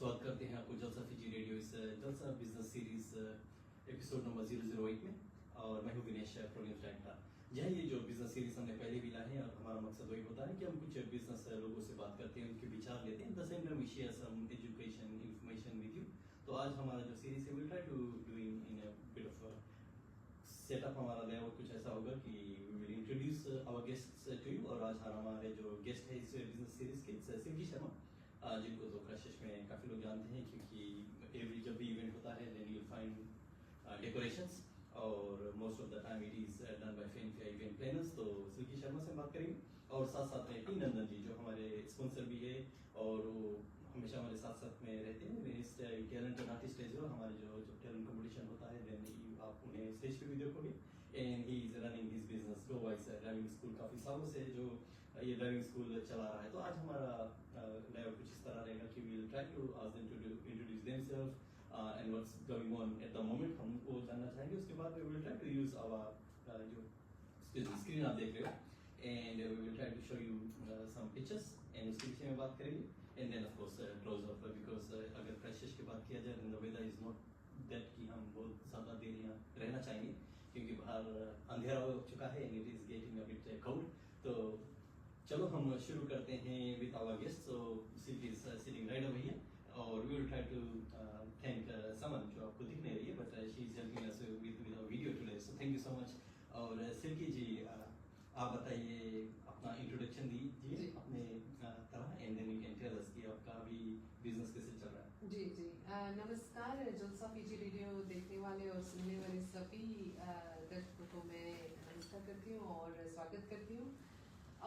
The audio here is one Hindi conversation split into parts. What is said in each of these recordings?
स्वागत करते हैं आपको जलसा फीजी रेडियो इस जलसा बिजनेस सीरीज एपिसोड नंबर 008 में। और मैं हूं विनेश प्रोग्राम डायरेक्टर। यह ये जो बिजनेस सीरीज हमने पहले भी लाए हैं और हमारा मकसद वही होता है कि हम कुछ बिजनेस लोगों से बात करते हैं, उनके विचार लेते हैं। The same time we share some education information with you. तो आज हमारा जो सीरीज है will try to doing in a bit of setup हमारा लेआउट कुछ ऐसा होगा कि we will introduce our guests to you. और आज हमारे जो गेस्ट है इस बिजनेस सीरीज के सिल्की शर्मा, जिनको तो क्रशिश में काफ़ी लोग जानते हैं क्योंकि एवरी जब भी इवेंट होता है देन यू फाइंड डेकोरेशंस और most of the time it is done by fair event planners. तो सिल्की शर्मा से बात करेंगे और साथ साथ में टी नंदन जी जो हमारे स्पॉन्सर भी है और वो हमेशा हमारे साथ साथ में रहते हैं। टैलेंट आर्टिस्ट है जो हमारे जो टैलेंट कंपटीशन होता है देन आप उन्हें स्टेज पे भी देखोगे। And he is running his business go wise driving school, काफ़ी सालों से जो ये ड्राइविंग स्कूल चला रहा है। तो आज हमारा लेआउट कुछ इस तरह रहेगा कि we will try to ask them to introduce themself and what's going on at the moment, हम वो जानना चाहेंगे। उसके बाद we will try to use our जो स्क्रीन आप देख रहे हो and we will try to show you some pictures and उसके विषय में बात करेंगे। And then of course close off, because अगर क्रशिश की बात किया जाए then the weather is not that कि हम बहुत ज़्यादा देर यहाँ रहना चाहेंगे क्योंकि बाहर अंधेरा हो चुका है and it is getting a bit cold. तो चलो हम शुरू करते हैं with our guest. So sit is sitting right over here और we will try to thank someone जो आपको दिख नहीं रही है but she is helping us with our video today. So thank you so much. और सिल्की जी आप बताइए, अपना इंट्रोडक्शन दीजिए अपने तरह and then you can tell अस कि आपका अभी बिजनेस कैसे चल रहा है। जी जी नमस्कार जलसा फीजी रेडियो देखने वाले और सुनने वाले सभी दर्शकों को मैं नमस्कार करती हूँ और स्वागत करती हूँ।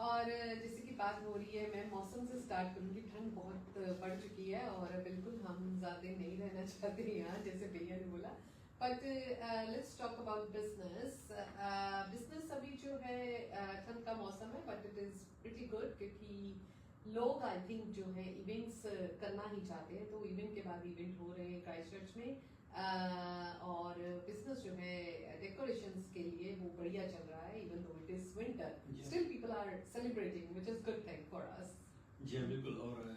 और जैसे कि बात हो रही है, मैं मौसम से स्टार्ट करूँगी। ठंड बहुत बढ़ चुकी है और बिल्कुल हम ज़्यादा नहीं रहना चाहते यहाँ, जैसे भैया ने बोला। But let's talk about business. Business अभी जो है ठंड का मौसम है but it is pretty good क्योंकि लोग आई थिंक जो है इवेंट्स करना ही चाहते हैं। तो इवेंट के बाद इवेंट हो रहे हैं क्राइस्टचर्च में और बिजनेस जो है डेकोरेशंस के लिए वो बढ़िया चल रहा है। Even though it is winter still people are celebrating which is good thing for us. जी बिल्कुल। और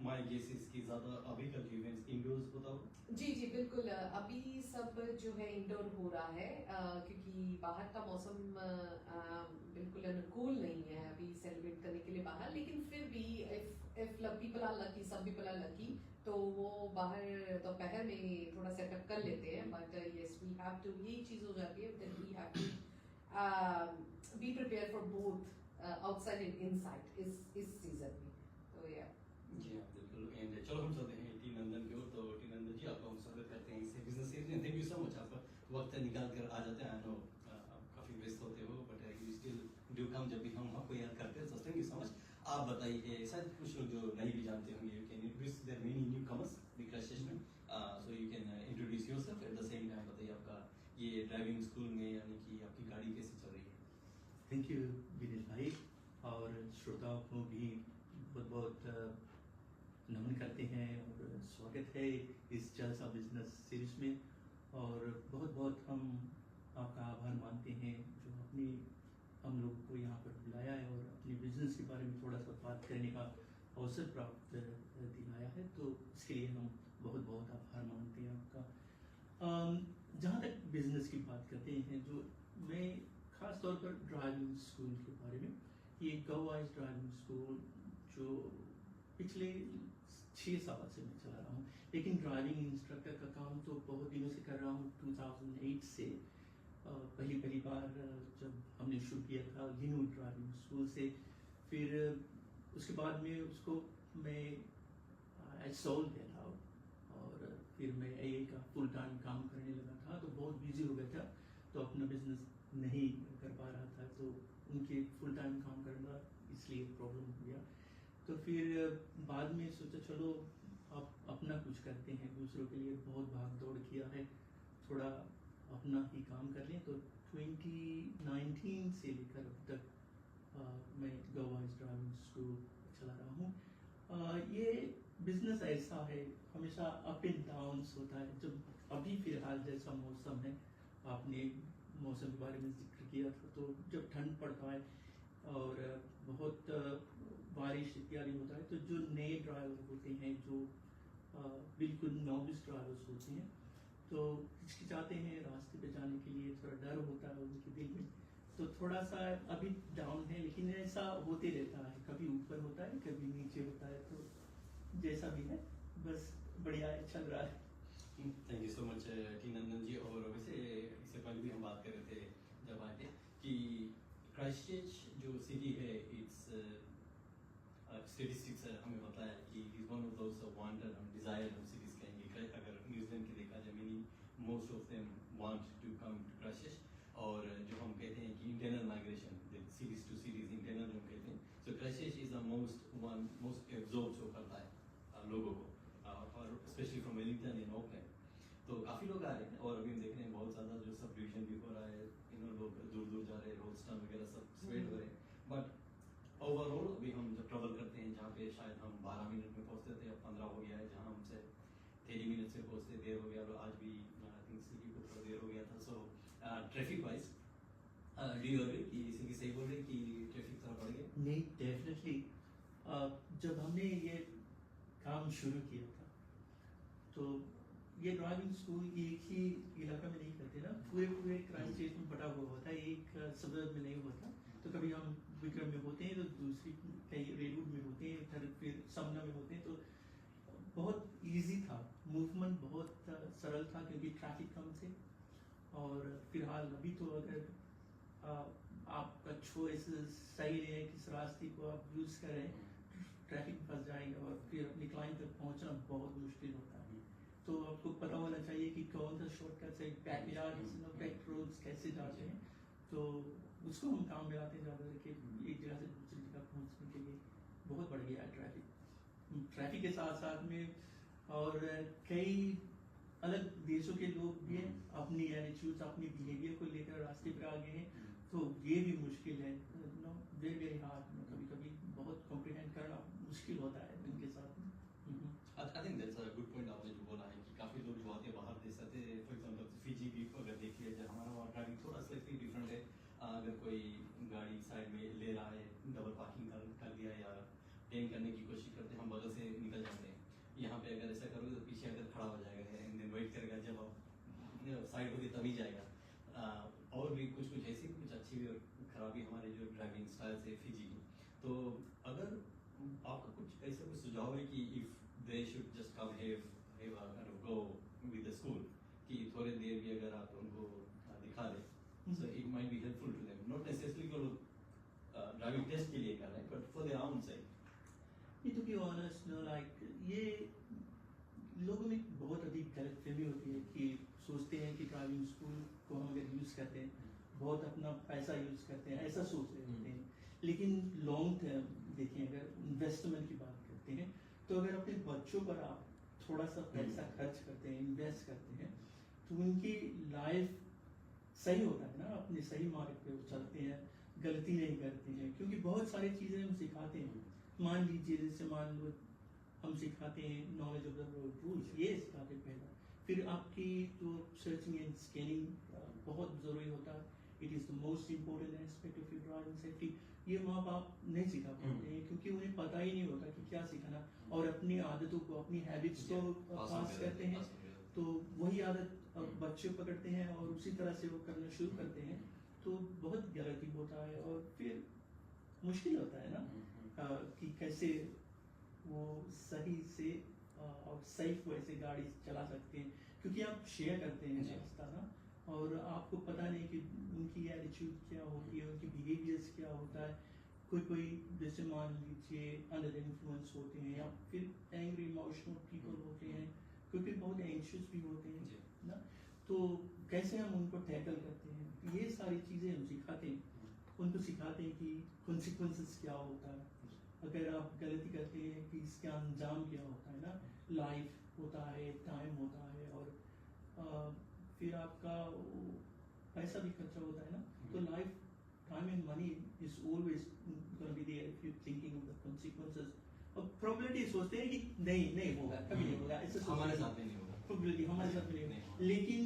माय गेस इसकी ज़्यादा अभी का जो इवेंट्स इंडोर्स होता हो। जी जी बिल्कुल, अभी सब जो है इंडोर हो रहा है क्योंकि बाहर का मौसम बिल्कुल अनुकूल नहीं है अभी सेलिब्रेट करने के लिए बाहर। लेकिन फिर भी if people are lucky, some people are lucky, तो वो बाहर दोपहर में थोड़ा सेटअप कर लेते हैं। But yes we have to, यही चीज़ हो जाती है that we have to be prepare for both outside and inside इस सीजन में। तो या जी हाँ बिल्कुल। एंड चलो हम चलते हैं टी नंदन की ओर। तो टी नंदन जी आपका हम स्वागत करते हैं इस बिजनेस सीरीज में। थैंक यू सो मच, आपका वक्त निकाल कर आ जाते हैं। आई नो आप काफ़ी व्यस्त होते हो but you still do come जब भी हम आपको याद करते हैं। सो थैंक यू सो मच। आप बताइए, शायद कुछ लोग जो नहीं भी जानते होंगे, you can introduce there many newcomers the क्रशिश में। So you can introduce yourself at the same time. बताइए आपका ये ड्राइविंग स्कूल में यानी कि आपकी गाड़ी कैसे चल रही है। थैंक यू विनेश भाई, और श्रोताओं को भी बहुत बहुत नमन करते हैं और स्वागत है इस जलसा बिजनेस सीरीज में। और बहुत बहुत हम आपका आभार मानते हैं जो हम लोगों को यहाँ पर बुलाया है और अपने बिजनेस के बारे में थोड़ा सा बात करने का अवसर प्राप्त दिलाया है। तो इसके लिए हम बहुत बहुत आभार मानते हैं आपका। जहाँ तक बिजनेस की बात करते हैं, जो मैं खास तौर पर ड्राइविंग स्कूल के बारे में, ये गवाइज ड्राइविंग स्कूल जो पिछले 6 साल से मैं चला रहा हूँ, लेकिन ड्राइविंग इंस्ट्रक्टर का काम तो बहुत दिनों से कर रहा हूँ। 2008 से पहली बार जब हमने शुरू किया था लिनो ड्राइविंग स्कूल से, फिर उसके बाद में उसको मैं सोल गया था और फिर मैं AA का फुल टाइम काम करने लगा था। तो बहुत बिजी हो गया था तो अपना बिजनेस नहीं कर पा रहा था, तो उनके फुल टाइम काम करना इसलिए प्रॉब्लम हो गया। तो फिर बाद में सोचा चलो आप अपना कुछ करते हैं, दूसरों के लिए बहुत भाग दौड़ किया है, थोड़ा अपना ही काम कर लें। तो 2019 से लेकर अब तक मैं गवाइज ड्राइविंग स्कूल चला रहा हूँ। ये बिजनेस ऐसा है, हमेशा अप एंड डाउन्स होता है। जब अभी फिलहाल जैसा मौसम है, आपने मौसम के बारे में जिक्र किया था, तो जब ठंड पड़ता है और बहुत बारिश इत्यादि होता है, तो जो नए ड्राइवर होते हैं जो बिल्कुल नॉविस ड्राइवर्स होते हैं, तो हिचकिचाते हैं रास्ते पे जाने के लिए, थोड़ा डर होता है उनके दिल में, तो थोड़ा सा अभी डाउन है, लेकिन ऐसा होते रहता है, कभी ऊपर होता है कभी नीचे होता है, तो जैसा भी है बस बढ़िया है, चल रहा है। Thank you so much T Nandan ji. और वैसे इससे पहले भी हम बात कर रहे थे जब आए थे कि क्राइस्टचर्च जो सिटी है, इट्स स्टेटिस्टिक्स हमें बताया कि is one of those wanted हम डिजायर हम सिटीज कहेंगे। अगर न्यूजीलैंड की देखा जाए, many most of them want to come to Christchurch. और जो हम कहते हैं कि internal migration cities to cities internal हम कहते हैं, so Christchurch is the most absorb जो करता है लोगों को, और specially from Wellington and Auckland. तो काफ़ी लोग आ रहे हैं और अभी हम देख रहे हैं बहुत ज़्यादा जो सब डिवीजन भी हो रहा है, लोग दूर दूर जा रहे हैं, रोडस्टन वगैरह सब स्प्रेड हो रहे हैं। बट ओवरऑल अभी हम जब ट्रैवल करते हैं जहाँ पे शायद हम 12 मिनट में पहुँचते थे, अब 15 हो गया है, जहाँ हमसे 30 मिनट से पहुँचते देर हो गया, और आज भी आई थिंक सिटी को थोड़ा देर हो गया था। So traffic wise do you agree कि सिटी सही बोल रहे कि ट्रैफिक थोड़ा बढ़ गया? नहीं, डेफिनेटली जब हमने ये काम शुरू किया था, तो ये ड्राइविंग स्कूल एक ही इलाका में नहीं करते ना, पूरे पूरे क्राइस्टचर्च में बटा हुआ होता है, एक सबर्ब में नहीं होता। तो कभी हम विक्रम में होते हैं, तो दूसरी कहीं रेडवुड में होते हैं, इधर फिर समना में होते हैं, तो बहुत इजी था, मूवमेंट बहुत सरल था क्योंकि ट्रैफिक कम थे। और फिलहाल अभी तो अगर आपका चॉइस सही है, किस रास्ते को आप यूज़ करें, ट्रैफिक फंस जाएगा और फिर अपनी क्लाइंट तक पहुंचना बहुत मुश्किल होता है। तो आपको पता होना चाहिए कि कौन सा शॉर्टकट है, बैक रोड्स कैसे जाते हैं, तो उसको हम काम में लाते हैं ज़्यादा कि एक जगह से दूसरी जगह पहुंचने के लिए बहुत बढ़ गया है ट्रैफिक के साथ साथ में। और कई अलग देशों के लोग भी हैं, अपनी एटीट्यूड्स अपनी बिहेवियर को लेकर रास्ते पर आगे हैं, तो ये भी मुश्किल है, वेरी वेरी हार्ड, कभी कभी बहुत कॉम्प्रिहेंड करना मुश्किल होता है इनके साथ में। I think that's a good point आपने जो बोला है कि काफ़ी लोग जो आते हैं बाहर देश आते हैं, फॉर एग्जांपल फिजी भी अगर देख लिया जाए, हमारा वहाँ ड्राइविंग थोड़ा स्लाइटली डिफरेंट है। अगर कोई गाड़ी साइड में ले रहा है, डबल पार्किंग कर दिया या टेन करने की कोशिश करते हैं, हम बगल से निकल जाते हैं। यहाँ पे अगर ऐसा करोगे तो पीछे अगर खड़ा हो जाएगा एंड देन वेट करेगा जब आप साइड होगी तभी जाएगा। और भी कुछ ऐसी कुछ अच्छी भी और खराबी हमारे जो ड्राइविंग स्टाइल है फिजी की। तो अगर आपका कुछ ऐसा कुछ सुझाव है कि if they should just come have go with the school, कि थोड़े देर भी अगर आप उनको दिखा दें, so it might be helpful to them, not necessarily को ड्राइविंग टेस्ट के लिए कर रहे हैं, but for their own sake. To be honest, ये लोगों में बहुत अधिक गलतफहमी होती है कि सोचते हैं कि ड्राइविंग स्कूल को हम अगर यूज़ करते हैं, बहुत अपना पैसा यूज़ करते हैं, ऐसा सोच रहे होते हैं। लेकिन लॉन्ग टर्म देखें, अगर इन्वेस्टमेंट की बात करते हैं, तो अगर अपने बच्चों पर आप थोड़ा सा पैसा खर्च करते हैं, इन्वेस्ट करते हैं, तो उनकी लाइफ सही होता है ना, अपने सही मार्ग पे वो चलते हैं, गलती नहीं करते हैं, क्योंकि बहुत सारी चीज़ें हम सिखाते हैं। मान लीजिए जैसे मान लो हम सिखाते हैं knowledge of the road rules, ये सिखाते पहला, फिर आपकी जो सर्चिंग एंड स्कैनिंग बहुत ज़रूरी होता है, it is the most important aspect of your driving safety. ये माँ बाप नहीं सिखा पाते हैं क्योंकि उन्हें पता ही नहीं होता कि क्या सिखाना, और अपनी आदतों को, अपनी हैबिट्स को पास करते हैं, तो वही आदत बच्चे पकड़ते हैं और उसी तरह से वो करना शुरू करते हैं, तो बहुत गलती होता है और फिर मुश्किल होता है ना कि कैसे वो सही से और सेफ वे से गाड़ी चला सकते हैं, क्योंकि आप शेयर करते हैं रास्ता ना, और आपको पता नहीं कि उनकी एटीट्यूड क्या होती है, उनकी बिहेवियर्स क्या होता है। कोई जैसे मान लीजिए अंडर इन्फ्लुएंस होते हैं, या फिर एंग्री इमोशनल पीपल होते हैं, क्योंकि बहुत एंशियस भी होते हैं ना, तो कैसे हम उनको टैकल करते हैं, ये सारी चीज़ें हम सिखाते हैं, उनको सिखाते हैं कि कॉन्सिक्वेंसेस क्या होता है अगर आप गलती करते हैं, कि इसका अंजाम क्या होता है ना, लाइफ होता है, टाइम होता है, और फिर आपका पैसा भी खर्चा होता है ना, तो life time and money is always gonna be there if you thinking of the consequences. और प्रोबेबिलिटी सोचते हैं कि नहीं होगा, कभी नहीं होगा, ऐसे हमारे साथ में नहीं होगा, प्रोबेबिलिटी हमारे साथ में नहीं होगा। लेकिन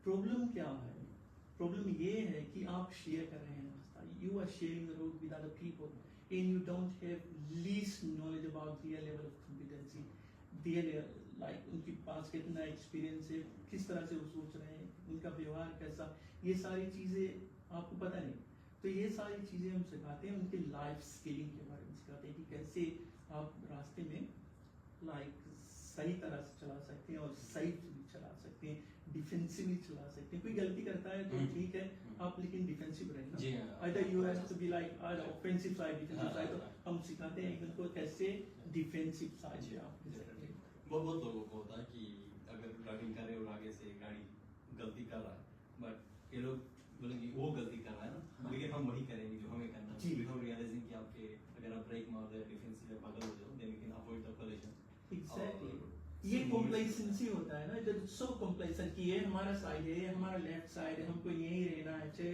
प्रॉब्लम क्या है? प्रॉब्लम ये है कि आप शेयर कर रहे हैं रास्ता, you are sharing the road with other people and you don't have least knowledge about their level of competency, their like उनके पास कितना एक्सपीरियंस है, किस तरह से वो सोच रहे हैं, उनका व्यवहार कैसा, ये सारी चीज़ें आपको पता नहीं। तो ये सारी चीज़ें हम सिखाते हैं, उनके लाइफ स्किलिंग के बारे में सिखाते हैं कि कैसे आप रास्ते में लाइक सही तरह से चला सकते हैं और सही भी चला सकते हैं, डिफेंसिवली चला सकते हैं। कोई गलती करता है तो ठीक है, आप लेकिन डिफेंसिव जी रहना। हाँ। Either you have to be like offensive side, defensive side. तो हम सिखाते हैं कि उनको कैसे डिफेंसिव साइड जी पे हाँ। आप ले सकते हैं। बहुत लोगों को होता है कि अगर ड्राइविंग करे और आगे से गाड़ी गलती कर रहा है, बट ये लोग बोलेंगे वो गलती कर रहा है ना, हाँ। लेकिन हम वही करेंगे जो हमें करना है, जी। विदाउट रियलाइजिंग कि आपके अगर आप ब्रेक मार दे डिफेंसिव या बगल हो जाओ, then you can avoid the collision. Exactly. ये कॉम्प्लेसेंसी होता है ना, जब सो कॉम्प्लेसेंट कि ये हमारा साइड है, ये हमारा लेफ्ट साइड है, हमको यहीं रहना है, चाहे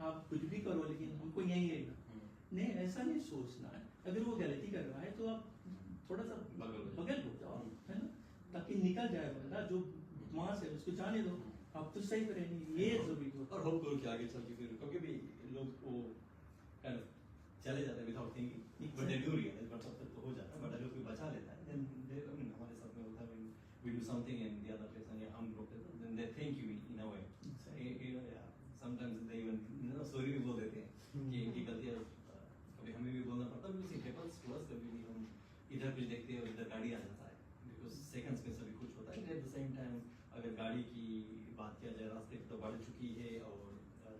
आप कुछ भी करो लेकिन हमको यहीं रहना। नहीं, ऐसा नहीं सोचना है। अगर वो गलती कर रहा है तो आप थोड़ा सा बगल हो जाओ, है ना, ताकि निकल जाए बंदा जो वहां से, उसको जाने दो, आप तो सही करेंगे। ये जरूरी होता और होप करो कि आगे चल के फिर कभी भी लोग वो kind of चले जाते हैं without thinking, but they do realise, but सब तक तो हो जाता है। बट अगर कोई बचा लेता है देन दे, आई मीन हमारे साथ में होता है, we do something in the other person या हम रोक देते हैं, then they thank you in a way. Sometimes they even sorry भी बोल देते हैं कि इनकी गलती है। कभी हमें भी बोलना पड़ता है, because it happens to us. कभी भी हम इधर कुछ देखते हैं और इधर गाड़ी आ जाता है, बिकॉज़ सेकंड्स में सभी कुछ होता है। एट द सेम टाइम अगर गाड़ी की बात किया जाए, रास्ते तो बढ़ चुकी है और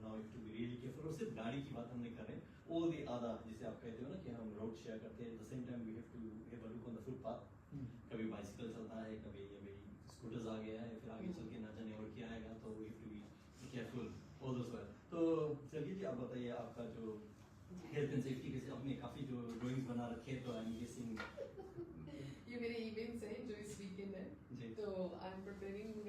now if to be really careful. और सिर्फ गाड़ी की बात हम नहीं कर रहे, ऑल द अदर, जिसे आप कहते हो ना कि हम रोड शेयर करते हैं, at the same time we have to have a look on the footpath. है। कभी बाइसिकल चलता है, कभी अभी स्कूटर्स आ गया है, फिर आगे चल के ना जाने और क्या आएगा, तो we have to be careful all those well. तो चलिए जी, आप बताइए आपका जो हेल्थ एंड सेफ्टी के आपने काफी जो ड्राइंग्स बना रखे हैं, तो आई एम गेसिंग ये मेरे इवेंट्स हैं जो इस वीकेंड है, जी। तो आई एम प्रिपेयरिंग।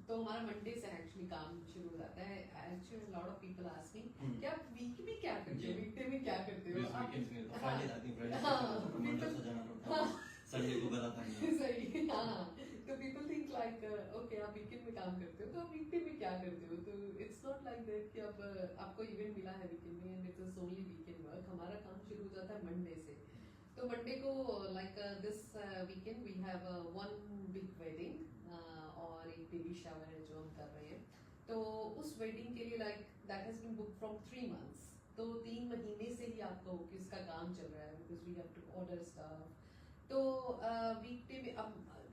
तो हमारा मंडे से एक्चुअली काम शुरू हो जाता है। Actually lot of people ask me कि आप वीक में क्या करते हो, जी। वीकडे में क्या करते हो? आप वीकेंड्स में तो हाँ, फ्राइडे आती है, फ्राइडे हाँ, को मंडे people- सजाना पड़ता है, संडे को बनाता है। सही, हाँ। तो पीपल थिंक लाइक ओके आप वीकेंड में काम करते हो, तो आप वीकडे में क्या करते हो? तो इट्स नॉट लाइक दैट कि अब आपको इवेंट मिला है वीकेंड में and it is only weekend work. हमारा काम शुरू हो जाता है मंडे से। तो मंडे को like this weekend we have one big wedding और एक बेबी शावर है जो हम कर रहे हैं। तो उस वेडिंग के लिए like that has been book from 3 months। तो 3 महीने से ही आपका हो कि उसका काम चल रहा है, because we have to order stuff. तो वीकडे में अब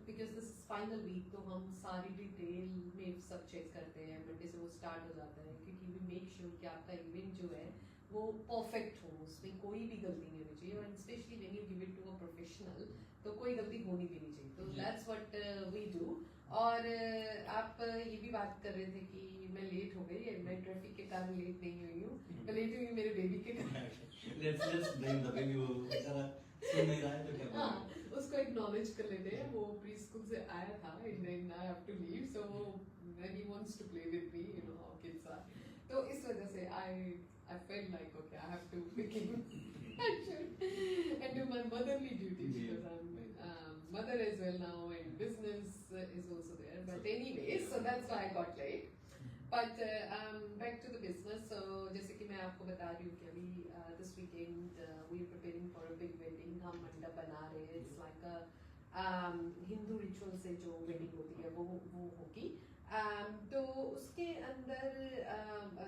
because this is final week, तो हम सारी डिटेल में सब चेक करते हैं। मंडे से वो स्टार्ट हो जाता है, क्योंकि वी मेक श्योर कि आपका इवेंट जो है वो परफेक्ट हो, उसमें कोई भी गलती नहीं होनी चाहिए। And specially when you give it to a professional, तो कोई गलती होनी भी नहीं चाहिए। तो दैट्स व्हाट वी डू। और आप ये भी बात कर रहे थे कि मैं लेट हो गई, मैं ट्रैफिक के कारण लेट नहीं हुई हूँ, मैं लेट हुई हूँ मेरे बेबी के कारण। लेट्स ब्लेम द बेबी, वो बेचारा सुन नहीं रहा है तो क्या हाँ, बोलें। उसको एक्नॉलेज कर लेते हैं। वो प्री स्कूल से आया था and then I have to leave, so he wants to play with me, you know how kids are. तो इस वजह से I felt like okay, I have to pick him and do my motherly duty, ji. because I'm mother as well now and business is also there. But anyway, so that's why I got late. But back to the business. So जैसे कि मैं आपको बता रही हूँ कि अभी this weekend we are preparing for a big wedding. हम मंडप बना रहे हैं। It's like a Hindu ritual से जो वेडिंग होती है वो होगी। तो उसके अंदर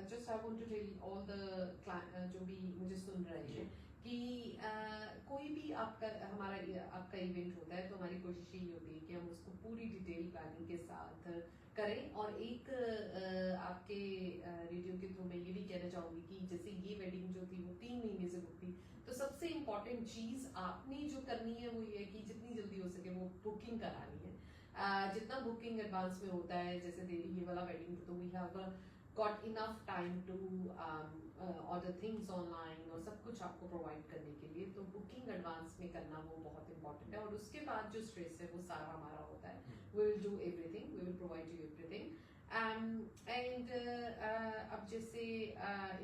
just I want to tell all the जो भी मुझे सुन रहे हैं कि कोई भी आपका इवेंट होता है, तो हमारी कोशिश यही होती है कि हम उसको पूरी डिटेल प्लानिंग के साथ करें। और एक आपके रेडियो के थ्रू मैं ये भी कहना चाहूँगी कि जैसे ये वेडिंग जो थी वो 3 महीने से बुक थी, तो सबसे इम्पोर्टेंट चीज़ आपने जो करनी है वो ये है कि जितनी जल्दी हो सके वो बुकिंग करानी है। जितना बुकिंग एडवांस में होता है, जैसे ये वाला वेडिंग, तो we have got enough time to order things online और सब कुछ आपको प्रोवाइड करने के लिए। तो बुकिंग एडवांस में करना वो बहुत इंपॉर्टेंट है। और उसके बाद जो स्ट्रेस है वो सारा हमारा होता है। We will do everything, we will provide you everything. And अब जैसे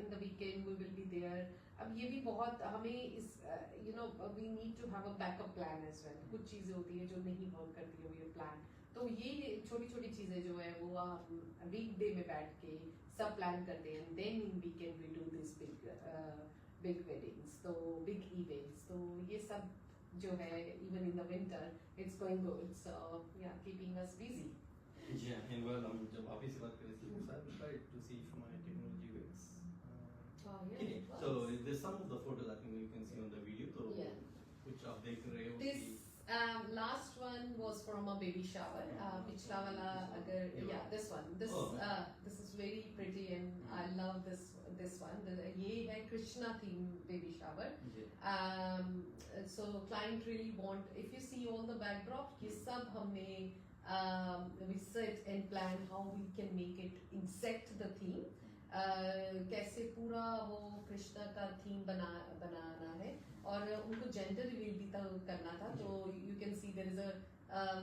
in the weekend we will be there. अब ये भी बहुत हमें इस you know we need to have a backup plan as well. कुछ चीज़ें होती है जो नहीं वर्क करती है, वी प्लान। तो ये छोटी छोटी चीज़ें जो है वो वीक डे में बैठ के सब प्लान करते हैं। Then in weekend we do this big weddings, तो बिग इवेंट्स। तो ये सब जो है even in the winter it's going good, so yeah, keeping us busy. Yeah, and well, हम जब ऑफिस से बात कर रहे थे, so I tried to see if my technology works. Oh yeah, Okay, it so works. there's some of the photos I think you can see on the video. तो Yeah. कुछ आप देख रहे हो This कि last one was from a baby shower. पिछला वाला अगर yeah, this one, this Oh. this is very pretty and I love this one. ये है Krishna theme baby shower. So client really want, if you see all the backdrop, ये सब हमने we set and plan how we can make it exact the theme. कैसे पूरा वो कृष्णा का थीम बनाना है और उनको जेंडर रिवील भी करना था, तो you can see there is a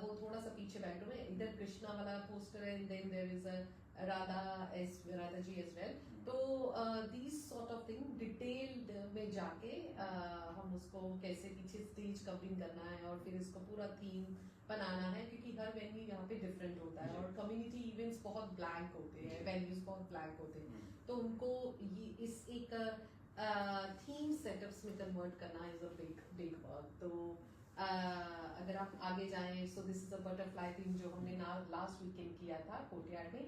वो थोड़ा सा पीछे बैकग्राउंड में इधर कृष्णा वाला पोस्टर है and then there is a Radha ji as well. तो these sort of thing detailed में जाके हम उसको कैसे पीछे स्टेज कवरिंग करना है और फिर इसको पूरा थीम बनाना है, क्योंकि हर वेन्यू यहाँ पे डिफरेंट होता है और कम्युनिटी इवेंट्स बहुत ब्लैंक होते हैं, वेन्यूज बहुत ब्लैंक होते हैं, तो उनको ये इस एक थीम सेटअप्स में कन्वर्ट करना इज अ बिग वर्क. तो अगर आप आगे जाएं, सो this is a butterfly theme जो हमने लास्ट वीकेंड किया था कोर्टयार्ड में.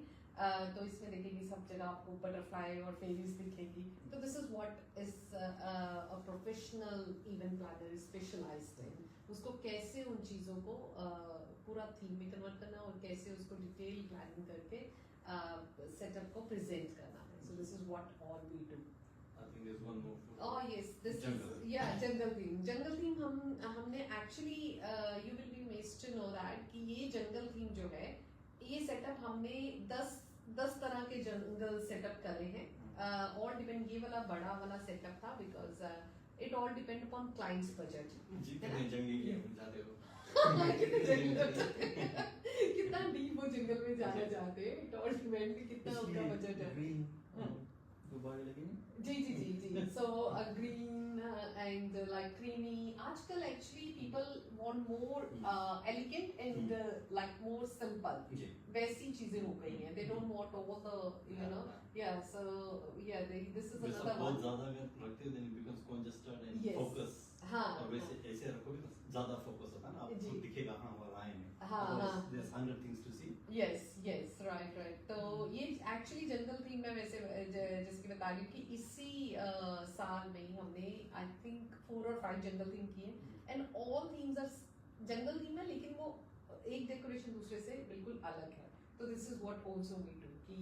तो इसमें देखेंगे सब जगह आपको बटरफ्लाई और फेरीज दिखेगी. तो this is what is a professional event planner is specialised in, उसको कैसे उन चीज़ों को पूरा थीम में कन्वर्ट करना और कैसे उसको डिटेल प्लानिंग करके सेटअप को प्रेजेंट करना है. So this is what all we do. I think there's one more photo. Oh yes, this Jungle. is yeah jungle theme. Jungle theme हमने actually you will be amazed to know that कि ये jungle theme जो है, ये सेटअप हमने 10 तरह के जंगल सेटअप करे हैं. ऑल डिपेंड, ये वाला बड़ा वाला सेटअप था because it all depend upon clients budget. जितने जंगली के जाते हो कितना डीप वो जंगल में जाना चाहते हैं, इट ऑल डिपेंड कितना उनका बजट है. गुब्बारे लगे नहीं? जी. So green and like creamy. आजकल actually people want more elegant and like more simple. जी. वैसी चीजें हो गई हैं. They don't want all the you know. Yeah. So yeah, this is वैसा another बहुत one. ज़्यादा अगर रखते हो then it becomes congested and Yes. focus. हाँ. और वैसे ऐसे रखोगे तो ज़्यादा फोकस होता है ना, आपको जी. दिखेगा हाँ वो आए हैं. हाँ. There's 100 things to see. Yes, right. तो ये एक्चुअली जंगल थीम में वैसे जिसकी बता रही हूँ कि इसी साल में ही हमने आई थिंक 4 और 5 जंगल थीम किए and all themes are jungle theme है, लेकिन वो एक डेकोरेशन दूसरे से बिल्कुल अलग है. तो this is what also we do कि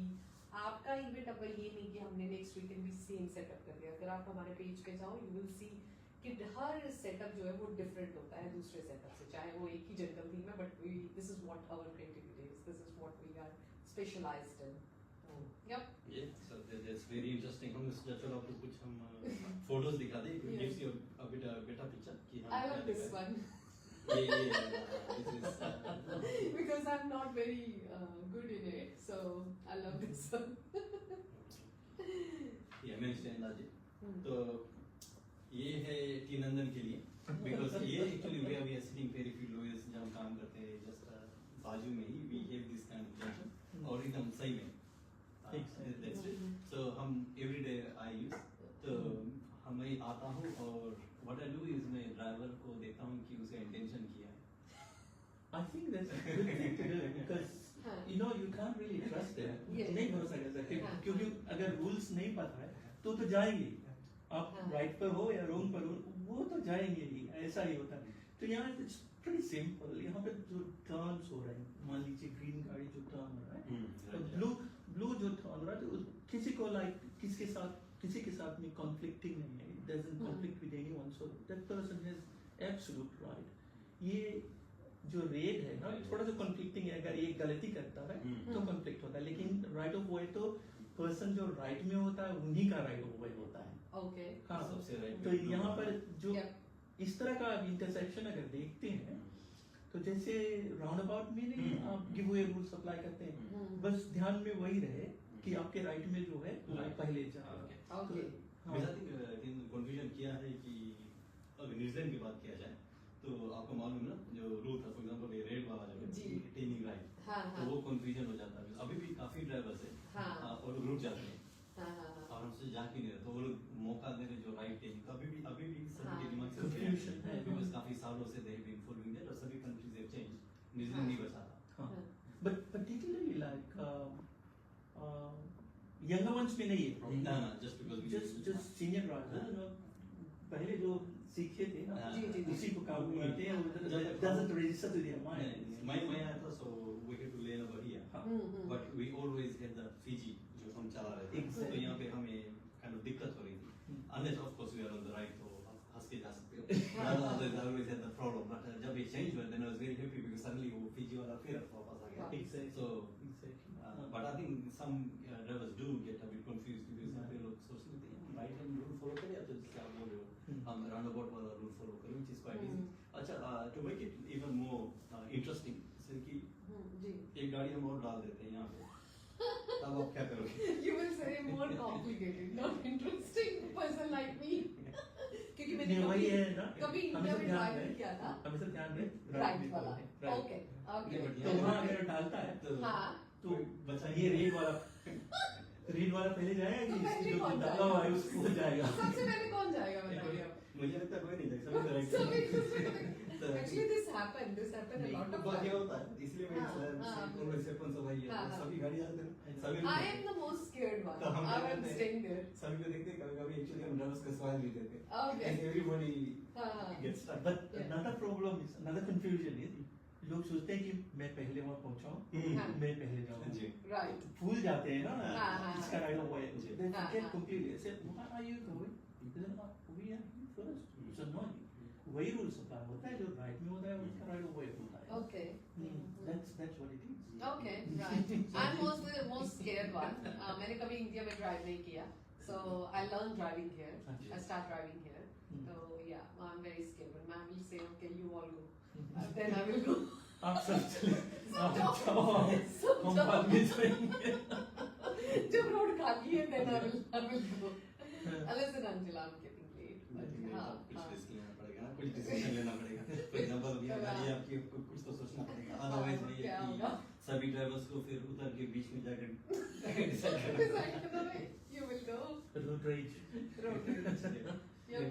आपका इवेंट अब ये नहीं कि हमने नेक्स्ट वीकेंड भी सेम सेटअप कर दिया. अगर आप हमारे पेज पे जाओ यू विल सी कि हर सेटअप जो है वो डिफरेंट होता है दूसरे सेटअप से, चाहे वो एक ही जंगल थीम है, but this is what our creativity is, this is what we are specialised in. Yep. Yeah, so that's very interesting. हम सोचा चलो आपको कुछ हम फोटोज दिखा दें. It gives you a better picture कि हम I love this one this is because I'm not very good in it, so I love this one. yeah, मैं स्टैंड आज तो ये है टी नंदन के लिए बिकॉज ये actually way we are sitting very few lawyers जब हम काम करते हैं जस्ट बाजू में ही we have this kind of junction और एकदम सही में दैट्स इट. सो हम एवरीडे आई यूज तो मैं आता हूँ और व्हाट आई डू इज मैं ड्राइवर को देखता हूँ कि उसका इंटेंशन किया है. I think that's a good thing to do because you know you can't really trust them. Yes. नहीं भरोसा कर सकते हाँ. क्योंकि अगर rules नहीं पता है तो जाएंगे ही. आप हाँ. राइट पर हो या रॉन्ग पर हो वो तो जाएंगे ही, ऐसा ही होता है. तो यहाँ इट्स प्रीटी सिंपल. यहाँ पे जो टर्न्स हो रहे हैं, मान लीजिए ग्रीन गाड़ी जो टर्न हो रहा है तो ब्लू जो टर्न हो रहा है तो किसी को लाइक किसी के साथ में कॉन्फ्लिक्टिंग नहीं है. It doesn't conflict with anyone, so that person has absolute right. ये जो रेड है ना थोड़ा सा कॉन्फ्लिक्टिंग है. अगर ये गलती करता है तो कॉन्फ्लिक्ट होता है, लेकिन राइट ऑफ वे तो पर्सन जो राइट में होता है उन्हीं का राइट ऑफ वे होता है. Okay. हाँ. सबसे right तो यहाँ पर जो Yep. इस तरह का इंटरसेक्शन अगर देखते हैं तो जैसे राउंड अबाउट में नहीं आप गिव अवे रूल्स अप्लाई करते हैं, बस ध्यान में वही रहे कि आपके राइट में जो है पहले जाए. Okay. मेरे साथ कंफ्यूजन किया है कि अगर न्यूजीलैंड की बात किया जाए तो आपको मालूम है ना जो रूल था फॉर एग्जांपल ये रेड वाला जो जी. टेनिंग राइट हाँ. तो वो कंफ्यूजन हो जाता है. अभी भी काफी ड्राइवर्स है हाँ. और रुक जाते हैं हाँ. और हमसे जा ही नहीं रहे तो वो लोग मौका दे रहे जो राइट टेनिंग. तो अभी भी हाँ. सबके दिमाग से Confusion है. बिकॉज काफी साल सालों से they have been following that और सभी countries have changed. न्यूजीलैंड नहीं बचा था. हाँ. But particularly like younger ones में नहीं है problem. No, just because we just senior drivers ना पहले जो सीखे थे ना जी. उसी को काम करते हैं और doesn't register to their mind. मैं आया था so we had to learn over here. But we always had the Fiji जो हम चला रहे थे. Exactly. तो यहाँ पे हमें kind of दिक्कत हो रही थी. Unless of course we are on the right तो हंस के जा सकते हो. Otherwise I always had the problem. But जब ये change हुआ then I was very happy because suddenly वो Fiji वाला फिर वापस आ गया. Exactly. So Exactly. but I think some drivers do get a bit confused because यहाँ पे लोग सोचते हैं हम right hand rule follow करें या तो जिससे आप बोल रहे हो हम roundabout वाला rule follow करें which is quite easy. अच्छा to make it even more interesting जैसे कि जी. एक गाड़ी हम और डाल देते हैं यहाँ पे तब आप क्या करोगे? You will say more complicated, not interesting person like me. क्योंकि मैंने वही है ना कभी इंडिया में ड्राइव नहीं किया था. हमेशा ध्यान रहे राइट वाला. ओके. तो वहाँ अगर डालता है हाँ. तो बचा ये रेड वाला पहले जाएगा तो कि पहले जो कौन डाला हुआ है उसको जाएगा. सबसे पहले कौन जाएगा बताइए आप. मुझे लगता है कोई नहीं जाएगा सभी तो actually this happened a lot of बहुत times. ये होता है इसलिए मैं always happens भाई सभी गाड़ी आते हैं सभी I am the most scared one. तो हम I am कहते हैं, staying there. सभी को देखते हैं कभी-कभी एक्चुअली हम ड्राइवर्स का सवाल भी देते हैं Okay. and everybody हाँ. gets stuck. But another problem is another confusion is लोग सोचते हैं कि मैं पहले वहाँ पहुँचाऊँ हाँ. मैं पहले जाऊँ. जी Right. भूल जाते हैं ना हाँ. इसका राइट ऑफ वे. जी. They हाँ, forget हाँ. completely. I said why are you going? They said we are here first. It's annoying. वही रूल सप्लाई होता है जो राइट में होता है उसका राइट ऑफ वे होता है. Okay. That's what it is. Okay, right. I'm most scared one. मैंने कभी इंडिया में ड्राइव नहीं किया. So I learned driving here. I start driving here. So yeah, I'm very scared. When ma'am will say, okay, you all go. Then I will go. आप सब चले आप जाओ हम बाद में जाएंगे. जब रोड खाली है then I will go. Unless and until I'm getting late. But हाँ. कुछ रिस्क लेना पड़ेगा ना कुछ डिसीजन लेना पड़ेगा फॉर एग्जांपल अभी गाड़ी आपकी कुछ तो सोचना पड़ेगा अदरवाइज नहीं है कि सभी ड्राइवर्स को फिर उतर के बीच में जाकर डिसाइड करना You will go. Road rage Road rage.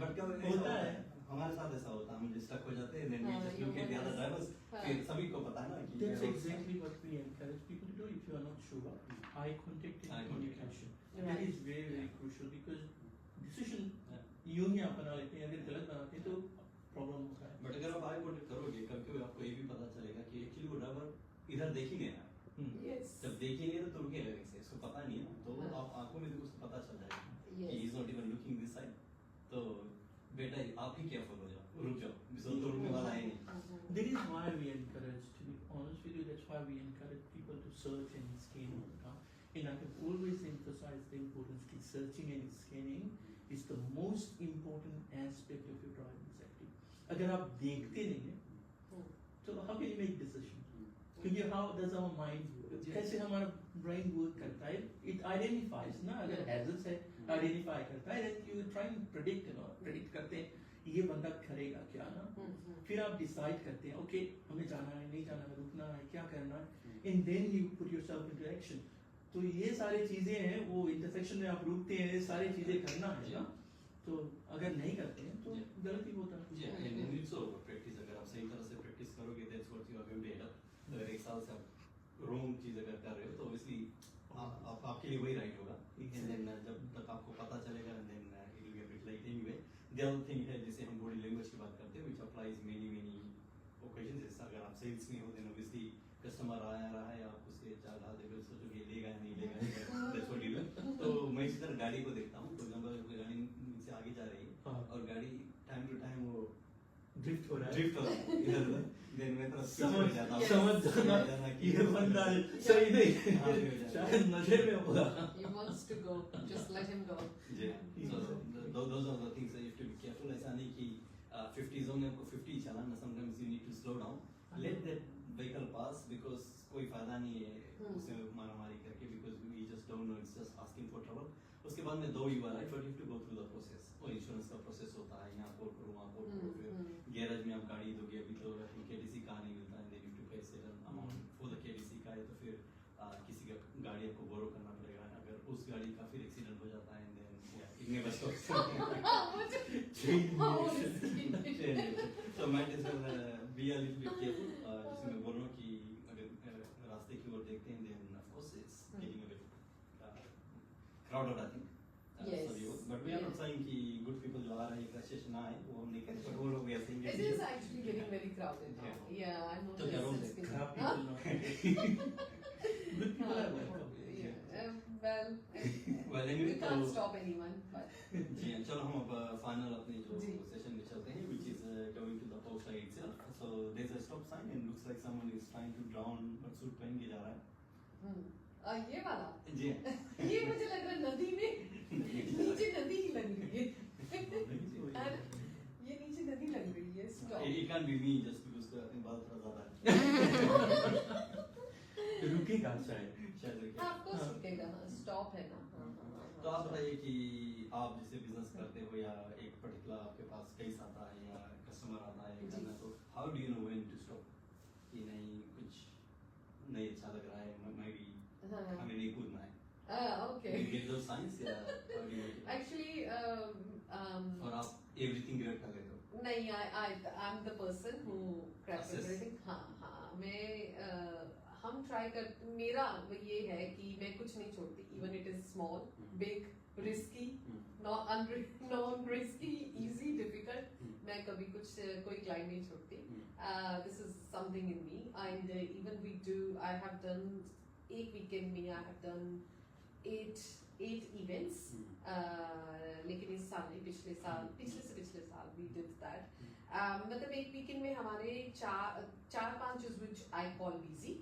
But क्या होता है हमारे साथ ऐसा होता है हम स्टक हो जाते हैं देन वी हाँ, just look at the other drivers फिर सभी को पता है ना कि That's exactly what we encourage people to do if you are not sure. Eye contact and Eye communication. Right. That is very very crucial because decision यूं ही आप बना लेते हैं अगर गलत बनाते हैं तो प्रॉब्लम होता है. बट अगर आप आई कॉन्टेक्ट करोगे कभी आपको ये भी पता चलेगा कि एक्चुअली वो ड्राइवर इधर देख ही नहीं रहा है Yes. जब देखेंगे तो रुकेगा कैसे इसको पता नहीं है ना तो हाँ. आप आंखों में देखो उसको पता चल जाएगा कि Yes. He is not even looking this side तो बेटा आप ही केयरफुल हो जाओ रुक जाओ बिकॉज़ तो रुकने वाला है नहीं. That is why we encourage, to be honest with you, that's why we encourage people to search and scan all the time. And I have always emphasized the importance that searching and scanning is the most important aspect of your driving safety. अगर आप देखते नहीं हैं तो how can you make decision? क्योंकि how does our mind work? कैसे हमारा brain work करता है? It identifies ना अगर hazards है identify करता है then you try and predict predict करते हैं ये बंदा करेगा क्या ना फिर आप डिसाइड करते हैं ओके हमें जाना है नहीं जाना है रुकना है क्या करना है and then you put yourself into action. तो ये सारी चीजें हैं वो इंटरसेक्शन में आप रुकते हैं सारी चीजें करना है ना तो अगर नहीं करते हैं तो गलती होता है. जी एंड इट्स ऑल प्रैक्टिस अगर आप सही तरह से प्रैक्टिस करोगे that's what you are going to end up. अगर एक साल से आप रॉन्ग चीज अगर कर रहे हो तो ऑब्वियसली आपके लिए वही राइट होगा एंड देन जब तक आपको पता चलेगा and then it will get like anyway. The other thing है जैसे हम बॉडी लैंग्वेज की बात करते हैं व्हिच अप्लाइज मेनी ओकेजंस. जैसे अगर आप सेल्स में हो देन ऑब्वियसली कस्टमर आया रहा है आप उससे चाल हाथ देकर सोचोगे लेगा या नहीं लेगा दैट्स व्हाट यू डू. तो मैं इसी तरह गाड़ी को देखता हूँ फॉर एग्जांपल कोई गाड़ी मुझसे आगे जा रही है और गाड़ी टाइम टू टाइम वो ड्रिफ्ट हो रहा है इधर उधर देन मैं तरफ समझ जाना कि ये बंदा सही नहीं शायद नशे में होगा. He wants to go. Just let him go. So those are the things that you have to be careful. ऐसा नहीं कि 50 zone में आपको 50 चलाना. Sometimes you need to slow down. Let that vehicle pass because कोई फायदा नहीं है उसे मारामारी करके because we just don't know. It's just asking for trouble. उसके बाद में दो you are right but you have to go through the process. और इंश्योरेंस का प्रोसेस होता है यहाँ कॉल करो वहाँ कॉल करो फिर गैरेज में आप गाड़ी दोगे अभी तो केडीसी का नहीं मिलता है देन यू टू पे certain amount for the KDC का है तो फिर किसी का गाड़ी आपको बोरो करना पड़ेगा. अगर उस गाड़ी का फिर एक्सीडेंट हो जाता है देन It never stops. मुझे Change. हाँ, वो risky. Change. So might as well be a little bit careful. जैसे मैं बोल रहा हूँ कि अगर रास्ते की ओर देखते हैं, then of course it's getting a bit crowded, I think. Yes. But we are not Yes. saying कि good people जो आ रहे हैं क्रैशेस ना आए, वो हम नहीं कहते, but वो लोग भी ऐसे ही It is actually getting very crowded now. Yeah, I तो क्या noticed रोल it's है? getting. खराब Huh? people not good people are welcome. Yeah. Well, Well, we anyway, can't तो stop anyone, but जी हाँ, चलो हम अब फाइनल अपने जो जी. सेशन में चलते हैं, which is going to the poster itself. So there's a stop sign and looks like someone is trying to drown, but suit पहन के जा रहा है. ये वाला जी हाँ. ये मुझे लग रहा है नदी में नीचे नदी ही लग रही है है ना? ये नीचे नदी लग रही है. Stop. It can't be me just because अपने बाल थोड़ा ज़्यादा है. रुकेगा शायद. शायद हाँ, of course रुकेगा ना. Stop है ना. तो आप बताइए कि आप जैसे बिजनेस करते हो या एक पर्टिकुलर आपके पास केस आता है या कस्टमर आता है करना, तो how do you know when to stop कि नहीं कुछ नहीं अच्छा लग रहा है, मैं भी हमें नहीं कूदना है. Okay. You get those signs या how do you get it? Actually, और आप एवरीथिंग डिवाइड कर लेते हो. नहीं, I'm the person who cracks Assess. everything. हाँ, मैं हम ट्राई कर, मेरा ये है कि मैं कुछ नहीं छोड़ती, even it is small, big, risky, non risky, easy, difficult. मैं कभी कुछ कोई क्लाइंट नहीं छोड़ती. This is something in me, and even we do. I have done एक वीकेंड में I have done 8 events. लेकिन इस साल नहीं, पिछले साल we did that. मतलब एक वीकेंड में हमारे 4-5 which I call busy.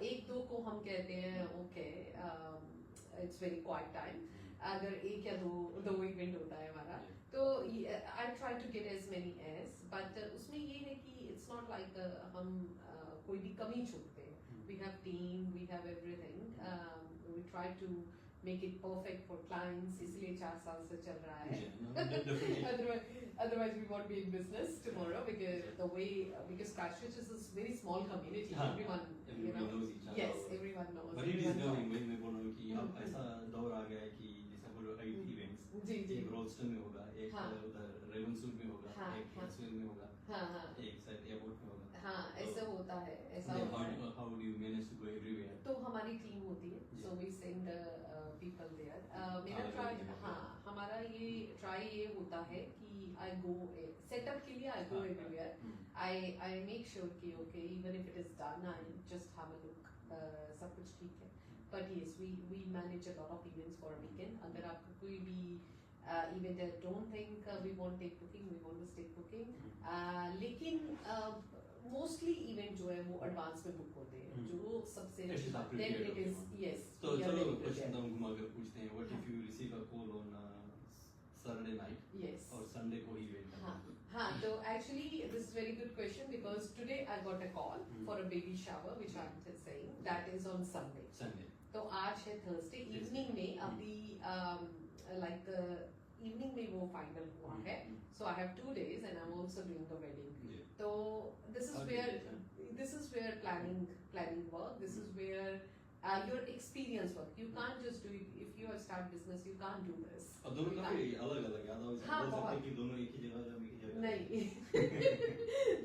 एक दो को हम कहते हैं okay, it's very quiet time. अगर एक या दो इवेंट होता है हमारा, तो I try to get as many as, but उसमें ये है कि it's not like हम कोई भी कमी छोड़ते हैं. We have team, we have everything. We try to make it perfect for clients. इसलिए 4 साल से चल रहा है. Otherwise we won't be in business tomorrow because Christchurch is a very small community. Everyone knows each other. Yes, everyone knows. But it is everyone growing. knows. मैं बोल रहा हूँ कि अब ऐसा दौर आ गया है कि जैसे बोलो 8 इवेंट्स, जी. एक रोल्स्टन में होगा, एक हाँ. उधर रेवनसूट में होगा, हाँ, एक हाँ. हिल्सविल में होगा, हाँ, एक शायद एयरपोर्ट में होगा. हाँ, ऐसा होता है. How do you manage to go everywhere? तो हमारी टीम होती है, so we send people there. मेरा ट्राई, हाँ, हमारा ये ट्राई ये होता है कि I go सेटअप के लिए I go everywhere. I make sure कि okay, even if it is done, I just have a look. सब कुछ ठीक है. But yes, we manage a lot of events for a weekend. अगर आपको कोई भी event है, don't think we won't take booking, we won't take booking. लेकिन मोस्टली इवेंट जो है वो एडवांस में बुक होते हैं, जो सबसे then it is yes. तो we are चलो very क्वेश्चन prepared. हम घुमा कर पूछते हैं. What if you receive a call on Saturday night Yes. और Sunday को ही इवेंट हाँ, हाँ, तो actually this is very good question because today I got a call for a baby shower which I'm just saying that is on Sunday. Sunday. तो आज है Thursday evening में अभी like evening में वो final हुआ है. So I have 2 days and I'm also doing the wedding. So this is where planning work. This is where your experience work. You can't just do it if you have start business. You can't do this. और दोनों काफी अलग-अलग है. अदरवाइज हाँ, बोल सकते बहुत. हैं कि दोनों एक ही जगह जब एक ही जगह. नहीं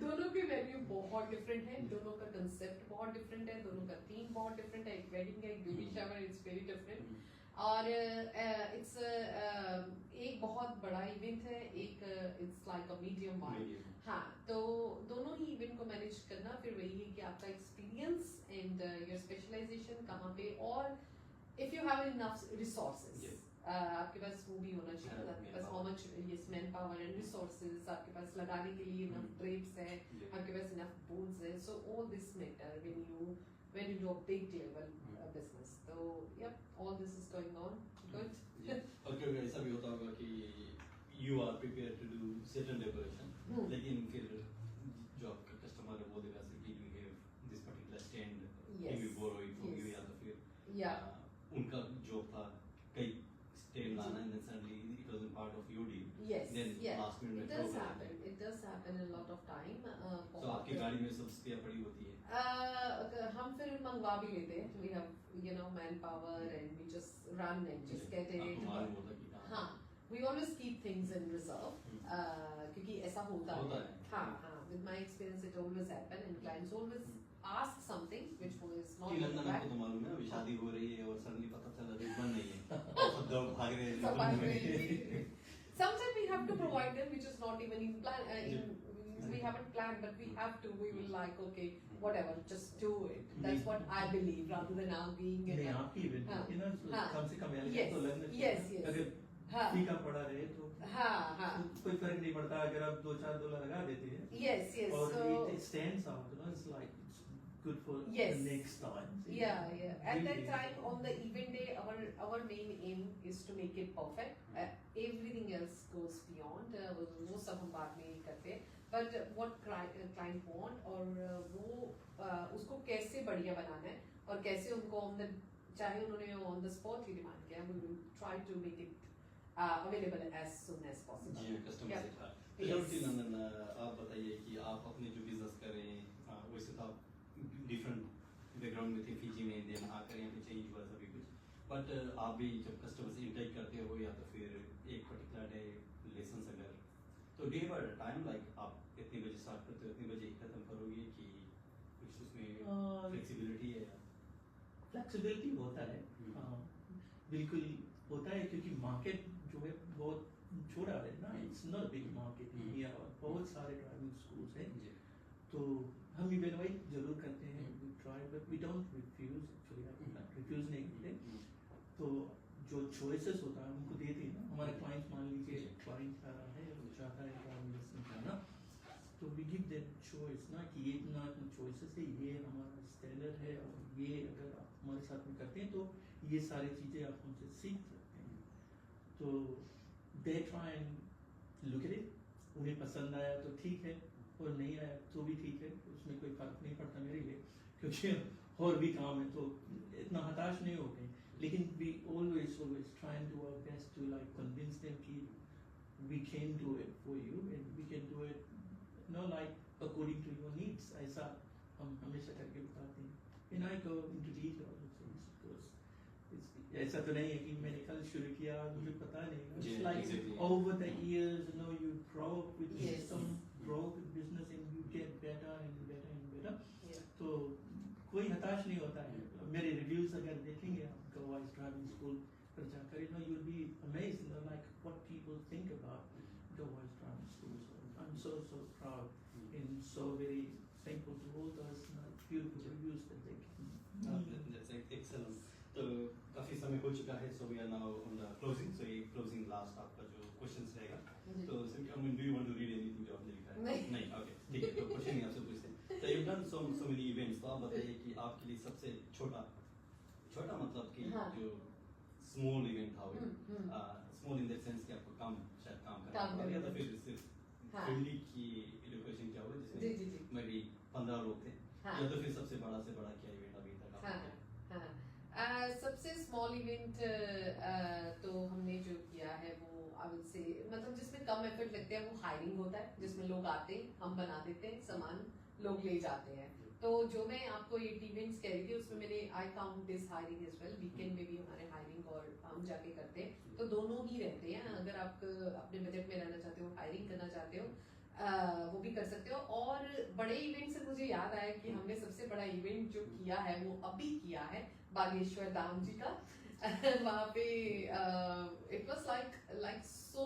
दोनों के वेन्यू बहुत डिफरेंट है, दोनों का कंसेप्ट बहुत डिफरेंट है, दोनों का थीम बहुत डिफरेंट है. एक वेडिंग है, एक baby shower, it's very different. और इट्स एक बहुत बड़ा इवेंट है, एक it's like a medium one. हाँ, तो दोनों ही इवेंट को मैनेज करना फिर वही है कि आपका एक्सपीरियंस एंड योर स्पेशलाइजेशन कहाँ पे, और if you have enough resources. आपके पास वो भी होना चाहिए, आपके पास how much yes manpower and resources, आपके पास लगाने के लिए इनफ ड्रेप्स है, आपके पास इनफ बोर्ड्स है. So all this matter when you do a big level business. So yep, all this is going on. Good. और कभी ऐसा भी होता होगा कि you are prepared to do certain decoration, लेकिन फिर जो आपका कस्टमर है वो देगा कि you have this particular stand, Yes. we borrow it from Yes. you, या तो फिर Yeah. उनका जॉब था कई stand लाना and then suddenly it wasn't part of your deal. Yes. Then Yeah. last minute It में does throw कर happen. देते हैं. It does happen a lot of time. तो आपकी गाड़ी में सब स्पेयर पड़ी होती है. हम फिर मंगवा भी लेते हैं. We have manpower and we just run and just get आपको it. मालूम होता कि कहाँ हाँ, we always keep things in reserve, क्योंकि ऐसा होता है. हाँ, with my experience it always happen and clients always ask something which was not कि लंदन right. आपको तो मालूम है अभी शादी हो रही है और सडनली पता चला रिबन नहीं है और सब दौड़ भाग रहे हैं सब रिबन भाग में. रहे हैं. Sometimes we have to provide them, which is not even in plan. We haven't planned, but we have to. We will like, okay, whatever, just do it. That's what I believe, rather than now being in नहीं a. आपकी इवेंट हाँ, है ना, हाँ, कम से कम yes, तो लगना yes, चाहिए. yes. अगर हाँ, फीका पड़ा रहे तो हाँ, कोई फर्क नहीं पड़ता अगर आप $2-4 लगा देते हैं. yes, yes. और So it stands out, you know, it's like it's good for Yes. the next time. yeah, yeah. At that Really. time on the event day, our main aim is to make it perfect. Everything else goes beyond. वो सब हम बाद में ही करते हैं. But what client want और वो उसको कैसे बढ़िया बनाना है और कैसे उनको on the चाहे उन्होंने on the spot he demand किया, we will try to make it available as soon as possible. Ji customer Yeah. से था. तो Yes. जब नंदन आप बताइए कि आप अपने जो बिजनेस कर रहे हैं वैसे तो आप डिफरेंट बैकग्राउंड में थे फिजी में, देन आकर यहाँ पे चेंज हुआ सभी कुछ, बट आप भी जब कस्टमर से इंटरेक्ट करते हो या तो फिर एक पर्टिकुलर डे लेसन अगर तो डे बाय टाइम लाइक आप इतने बजे स्टार्ट करते हो इतने बजे खत्म करोगे कि कुछ उसमें फ्लेक्सिबिलिटी है या फ्लेक्सिबिलिटी होता है. हाँ, बिल्कुल होता है क्योंकि मार्केट जो है बहुत छोटा है ना. It's not big market India और बहुत सारे ड्राइविंग स्कूल्स हैं. जी तो हम इवेलुएट जरूर करते हैं. We try but we don't refuse. Actually refuse नहीं करते. तो जो चॉइसेस होता है उनको देते हैं ना. हमारे क्लाइंट मान लीजिए क्लाइंट आ रहा है वो चाहता है ड्राइविंग लेसन करना, तो वी गिव देम चॉइस ना कि ये इतना चॉइसेस है, ये हमारा स्टैंडर्ड है और ये अगर आप हमारे साथ में करते हैं तो ये सारी चीज़ें आप हमसे सीख सकते हैं. तो they try and look at it. उन्हें पसंद आया तो ठीक है और नहीं आया तो भी ठीक है. उसमें कोई फर्क नहीं पड़ता मेरे लिए क्योंकि और भी काम है तो इतना हताश नहीं होते. लेकिन we always try and do our best to like convince them कि we can do it for you and we can do it no like according to your needs. ऐसा हम हमेशा करके बताते हैं. And I go into detail ऐसा तो नहीं है कि मैंने कल शुरू किया मुझे पता नहीं. It's like exactly. over the years, you know, you grow up with Yes. system, grow up with business, and you get better and better and better. Yeah. तो कोई हताश नहीं होता है. मेरे रिव्यूज अगर देखेंगे आप गवाइस ड्राइविंग स्कूल पर जाकर, you know, you'll be amazed, you know, like what people think about गवाइस driving school. So I'm so proud and so very thankful to all those beautiful reviews that they give. That's excellent. तो काफी समय हो चुका है, so we are now on the closing. So ये closing last आपका जो questions रहेगा. तो I mean, do you want to read anything जो आपने लिखा है? नहीं. Okay, ठीक है. तो question ही आपसे पूछते हैं. So you've done so many events. तो आप बताइए कि आपके लिए सबसे छोटा मतलब कि जो small event था वो, small in that sense कि आपको काम करना पड़ा या तो फिर सिर्फ फैमिली की एजुकेशन क्या हुआ जिसमें मैं भी 15 लोग थे, या तो फिर सबसे बड़ा से बड़ा क्या इवेंट अभी तक आपने किया? सबसे स्मॉल इवेंट तो हमने जो किया है वो आई वुड से मतलब जिसमें कम एफर्ट लगते हैं वो हायरिंग होता है, जिसमें लोग आते हैं, हम बना देते हैं सामान, लोग ले जाते हैं. तो जो मैं आपको 8 इवेंट्स कह रही थी उसमें मैंने I count this hiring as well. Weekend में भी हमारे हायरिंग और हम जाके करते हैं, तो दोनों ही रहते हैं. अगर आप अपने बजट में रहना चाहते हो, हायरिंग करना चाहते हो, वो भी कर सकते हो. और बड़े इवेंट से मुझे याद आया कि हमने सबसे बड़ा इवेंट जो किया है वो अभी किया है बागेश्वर धाम जी का. वहाँ पे it was like so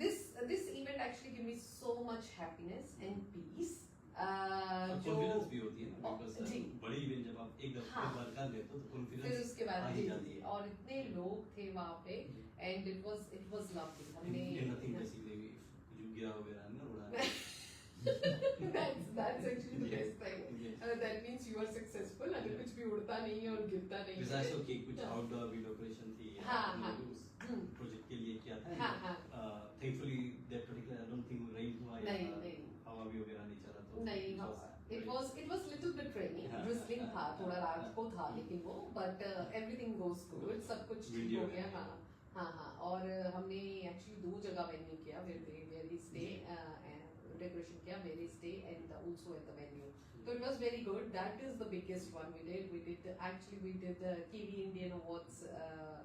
this event actually give me so much happiness and peace. Confidence भी होती है ना, बिकॉज़ जी. बड़ी इवेंट जब आप एक बार कर लेते हो तो फिर कॉन्फिडेंस उसके आ बाद ही जाती है. और इतने लोग थे वहाँ पे एंड इट वाज लवली. हमने नथिंग बेसिकली जो गिरा वगैरह ना उड़ा. that's actually the best thing. That means you are successful. अगर कुछ भी उड़ता नहीं है और गिरता नहीं है. जैसे कि कुछ आउटडोर भी डेकोरेशन थी. उस प्रोजेक्ट के लिए किया था. Thankfully that particular I don't think rain हुआ या हवा भी वगैरह नहीं चला तो नहीं. It was little bit rainy. Drizzling था, थोड़ा रात को था लेकिन वो but everything goes good. सब कुछ ठीक हो गया. हाँ. और हमने एक्चुअली 2 जगह वेन्यू किया where we stay decoration किया, मेरे stay and also at the venue. So it was very good. That is the biggest one we did. We did Kiwi Indian Awards,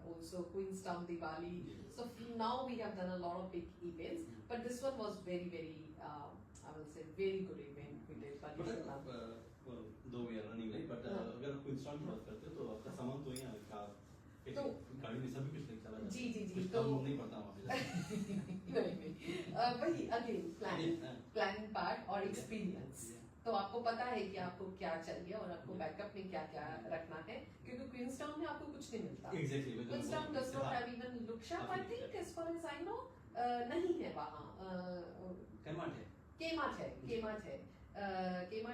also Queenstown Diwali. So now we have done a lot of big events, but this one was very, very, I will say, very good event we did. But though we are running like but अगर आप क्वींसटॉन की बात करते हो तो आपका सामान तो यहाँ का तो गाड़ी में सभी कुछ लेके चला जाता है। जी तो नहीं पड़ता वहाँ पे नहीं वही अगेन प्लानिंग पार्ट और एक्सपीरियंस। तो आपको पता है कि आपको क्या चाहिए और आपको बैकअप में क्या क्या रखना है, क्योंकि क्वींसटाउन में आपको कुछ नहीं मिलता। Exactly Queenstown does not have even look shop, I think as far as I know नहीं है वहाँ। केमार्ट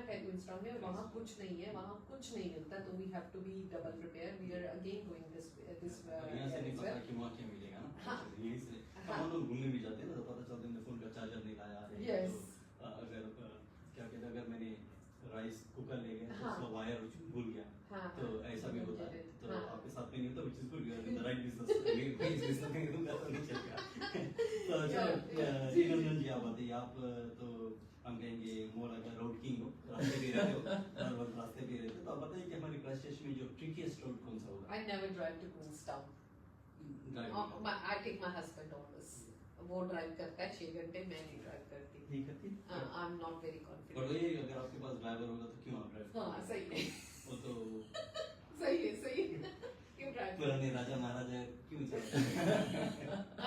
है क्वींसटाउन में, वहाँ कुछ नहीं है, वहाँ कुछ नहीं मिलता। तो we have to be double prepare. We are again going this यहाँ से नहीं पता कि वहाँ क्या मिलेगा ना। हाँ। यहीं से हम लोग घूमने भी जाते हैं ना तो पता चलता है फोन का चार्जर नहीं लाया है। Yes. तो अगर क्या कहते हैं अगर मैंने राइस कुकर ले गया तो हाँ। उसका वायर भूल गया हाँ, तो ऐसा भी होता है। तो हाँ। आपके साथ में नहीं होता which is good, you are in the right business। मैं इस business में दूंगा तो नहीं चलेगा। तो चलो जी रंजन जी आप बताइए, आप तो हम कहेंगे मोर अगर रोड किंग हो, रास्ते पे रहते हो, हर वक्त रास्ते पे रहते हो, तो आप बताइए कि हमारे क्रैश में जो ट्रिकीएस्ट रोड कौन सा होगा? I never drive to Queenstown. I take my husband always. वो ड्राइव करता है 6 घंटे, मैं नहीं ड्राइव करती। नहीं करती? I am not very but confident. वही अगर आपके पास ड्राइवर होगा तो क्यों आप ड्राइव हाँ सही है, वो तो सही है क्यों ड्राइव? पुराने राजा महाराजा क्यों चलते I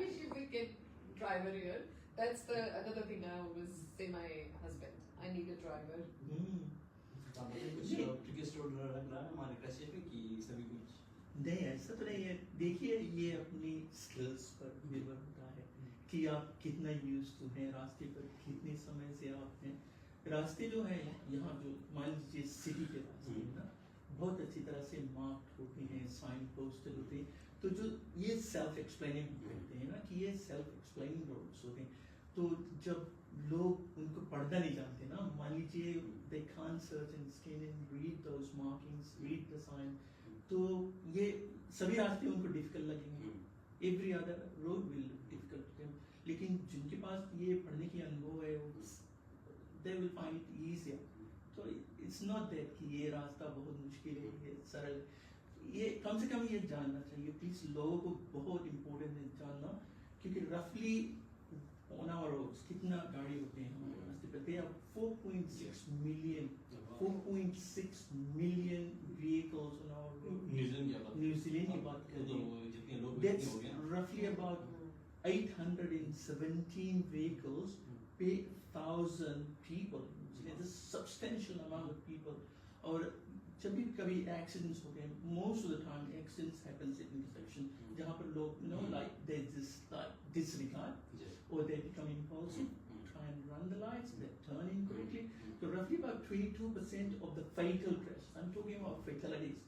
wish you could get driver here. That's the another thing I always say my husband. I need a driver. कुछ ट्रिकीएस्ट रोड लग रहा है हमारे क्रैश में कि सभी कुछ नहीं, ऐसा तो नहीं है। देखिए ये अपनी स्किल्स पर निर्भर होता है कि आप कितना यूज टू हैं रास्ते पर, कितने समय से आप हैं। रास्ते जो है यहाँ जो मान लीजिए सिटी के रास्ते हैं ना, बहुत अच्छी तरह से मार्क्ड होते हैं, साइन पोस्टेड होते हैं। तो जो ये सेल्फ एक्सप्लेनिंग कहते हैं ना कि ये सेल्फ एक्सप्लेनिंग रोड्स होते हैं। तो जब लोग उनको पढ़ना नहीं जानते ना, मान लीजिए they can't search and scan and read those markings, read the sign, तो ये सभी रास्ते उनको डिफिकल्ट लगेंगे। Every other road will difficult to them. लेकिन जिनके पास ये पढ़ने की अनुभव है वो they will find it easier. तो इट्स नॉट दैट कि ये रास्ता बहुत मुश्किल है, ये सरल। ये कम से कम ये जानना चाहिए प्लीज, लोगों को बहुत इम्पोर्टेंट है जानना, क्योंकि रफली ऑन आवर रोड्स कितना गाड़ी होते हैं हमारे रास्ते पे। They are 4.6 million vehicles on our road. New Zealand की बात करें तो जितने लोग that's हो गया roughly about 817 vehicles per 1,000 people. It's a substantial amount of people. और जब भी कभी एक्सीडेंट्स होते हैं, most of the time accidents happens at intersection जहाँ पर लोग like they just like disregard or they become impulsive, try and run the lights, they turn incorrectly. So roughly about 22% of the fatal crashes, I'm talking about fatalities,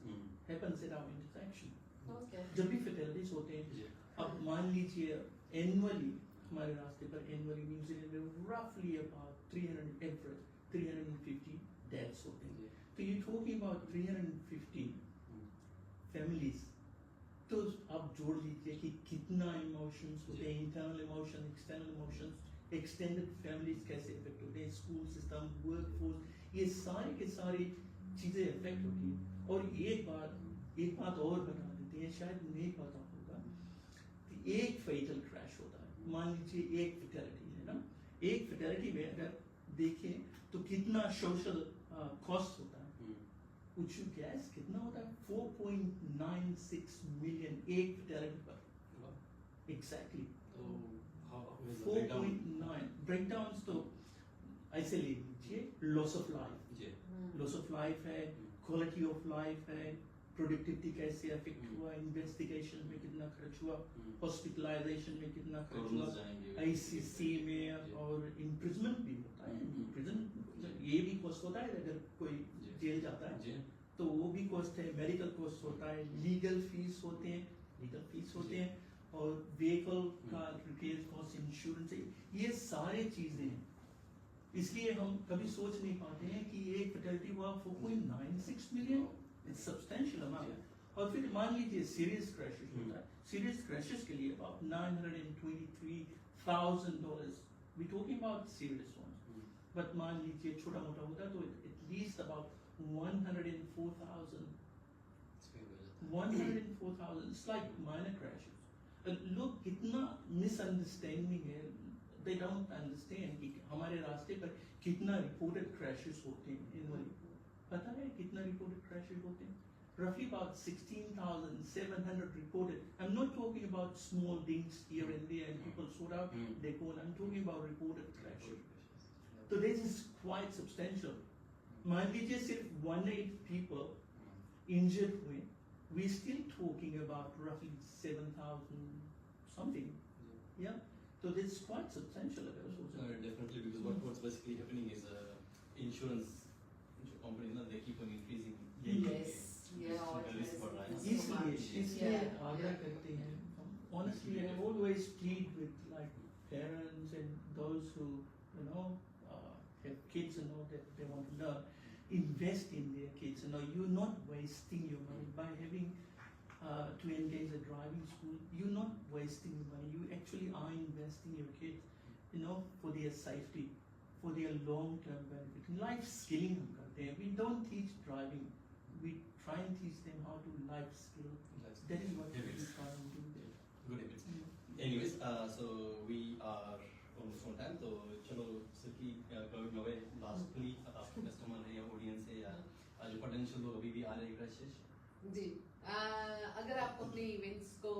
happens at our intersection. Okay. जब भी fatalities होते हैं, अब मान लीजिए annually हमारे रास्ते पर annually न्यूजीलैंड में roughly about 350 deaths होते हैं। तो you're talking about 350 families। तो आप जोड़ लीजिए कि कितना इमोशंस होते हैं, internal emotion, external emotions, extended families कैसे इफेक्ट होते हैं, स्कूल सिस्टम, वर्कफोर्स, ये सारी की सारी चीजें इफेक्ट होती हैं। और एक बात और बता देते हैं, शायद नहीं पता होगा, एक फेटल क्रैश होता है, मान लीजिए एक फेटलिटी है ना, एक फेटलिटी में अगर देखें तो कितना सोशल कॉस्ट होता है। Would you guess कितना होता है? 4.96 million एक फेटलिटी पर। Exactly। तो 4.9 breakdowns तो ऐसे ले लीजिए, loss of life है, quality of life है, प्रोडक्टिविटी कैसे अफेक्ट हुआ, इन्वेस्टिगेशन में कितना खर्च हुआ, हॉस्पिटलाइजेशन में कितना खर्च हुआ, आईसीसी में, और इम्प्रिजमेंट भी होता है। इम्प्रिजन ये भी कॉस्ट होता है, अगर कोई जेल जाता है तो वो भी कॉस्ट है, मेडिकल कॉस्ट होता है, लीगल फीस होते हैं, और व्हीकल का रिपेयर कॉस्ट, इंश्योरेंस, ये सारे चीजें हैं। इसलिए हम कभी सोच नहीं पाते हैं कि एक फैटलिटी हुआ 4.96 मिलियन, इट्स सब्सटेंशियल अमाउंट। और फिर मान लीजिए सीरियस क्रैशेस होता है, सीरियस क्रैशेस के लिए about $923,000 we talking about serious ones. But मान लीजिए छोटा मोटा होता है तो at least about 104,000. 104,000. It's like minor crashes. लोग कितना misunderstanding है. They don't understand कि हमारे रास्ते पर कितना reported crashes होते हैं annually. पता है कितना reported crashes होते हैं? Roughly about 16,700 reported. I'm not talking about small dings here and there and people sort out their phone. I'm talking about reported crashes. So this is quite substantial. मान लीजिए सिर्फ 108 people injured हुए, we're still talking about roughly 7,000 something. Yeah. So this is quite substantial. Definitely, because what's basically happening is insurance companies, they keep on increasing. Yes. Yeah. Risk for life. इसलिए Yeah. आग्रह करते हैं. Honestly, I always plead with like parents and those who have kids and all that they want to learn. Invest in their kids. You're not wasting your money by having to engage a driving school. You're not wasting your money. You actually are investing your kids, for their safety, for their long-term benefit. Life skilling हम करते हैं. We don't teach driving. We try and teach them how to life skill. That is what we try and do there. Good habits. Anyways, so we are almost on time. तो चलो सकी going away lastly आपके customer है या audience है या जो potential लोग अभी भी आ रहे हैं crashes. जी अगर आपको अपने इवेंट्स को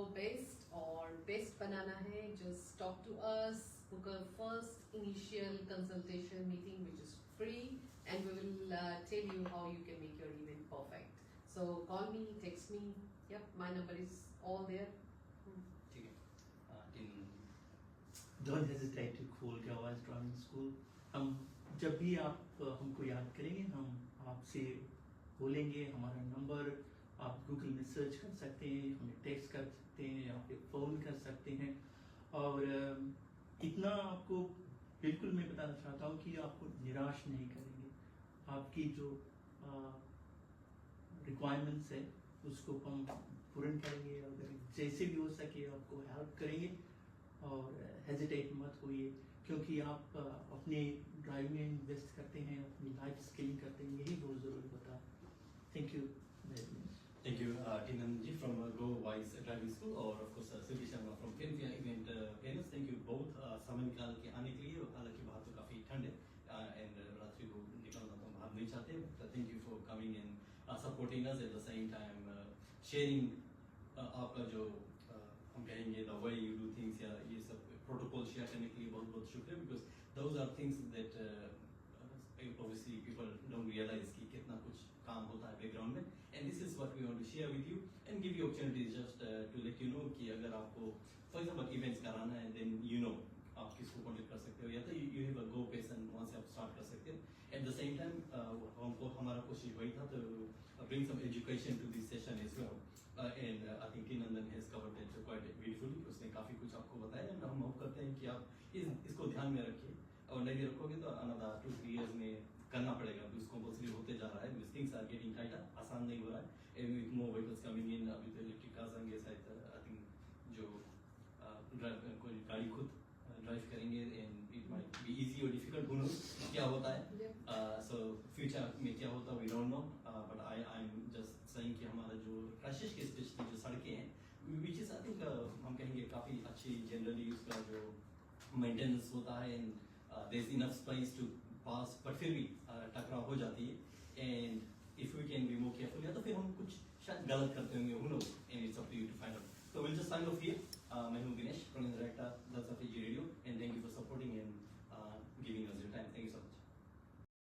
बेस्ट बनाना है, just talk to us, book a first initial consultation meeting which is free and we will tell you how you can make your event perfect. So call me, text me. Yep, my number is all there. ठीक है. Don't hesitate to call Gawaz Driving School. हम जब भी आप हमको याद करेंगे हम आपसे बोलेंगे. हमारा नंबर आप गूगल में सर्च कर सकते हैं, हमें टेक्स्ट कर सकते हैं या फिर फ़ोन कर सकते हैं. और इतना आपको बिल्कुल मैं बताना चाहता हूँ कि आपको निराश नहीं करेंगे. आपकी जो रिक्वायरमेंट्स है उसको हम पूर्ण करेंगे. अगर जैसे भी हो सके आपको हेल्प करेंगे. और हेजिटेट मत होइए क्योंकि आप अपने ड्राइविंग में इन्वेस्ट करते हैं, अपनी लाइफ स्किलिंग करते हैं. यही बहुत ज़रूरी होता है. Thank you very much. Thank you, Tinan ji from Go Wise Driving School और of course Silvi Sharma from Finvia Event Planners. Thank you both समय निकाल के आने के लिए. हालांकि बाहर तो काफ़ी ठंड है and रात्रि को निकलना तो हम बाहर नहीं चाहते. Thank you for coming and supporting us at the same time sharing आपका जो हम कहेंगे the way you do things या ये सब प्रोटोकॉल शेयर करने के लिए बहुत बहुत शुक्रिया. Because those are things that obviously people don't realize कि कितना कुछ काम होता है बैकग्राउंड में. And this is what we want to share with you and give you opportunities just to let you know कि अगर आपको for example events कराना है then आप किसको कॉन्टेक्ट कर सकते हो या तो you have a Go page and वहाँ से आप स्टार्ट कर सकते हो. At the same time हमको हमारा कोशिश वही था तो bring some education to this session as well. And I think Tinandan has covered it quite beautifully. उसने काफ़ी कुछ आपको बताया and हम होप करते हैं कि आप इसको ध्यान में रखिए और नहीं रखोगे तो another 2-3 years में करना पड़ेगा. तो इसको कंपल्सरी होते जा रहा है. Because things are getting tighter. आसान नहीं हो रहा है. And with more vehicles coming in, अभी तो इलेक्ट्रिक कार्स आएंगे शायद I think जो कोई गाड़ी खुद ड्राइव करेंगे and it might be easy or difficult. Who knows क्या होता है. So future में क्या होता है we don't know. But I'm just saying कि हमारा जो crashes के स्पेशली जो सड़कें हैं which is I think हम कहेंगे काफ़ी अच्छी जनरली उसका जो मेंटेनेंस होता है and there's enough space to pass but फिर भी टकराव हो जाती है. And if we can be more careful या तो फिर हम कुछ शायद गलत करते होंगे. Who knows? And it's up to you to find out. So we'll just sign off here. मैं हूँ Ganesh, Program Director, Jalsa FG Radio, and thank you for supporting and giving us your time. Thank you so much.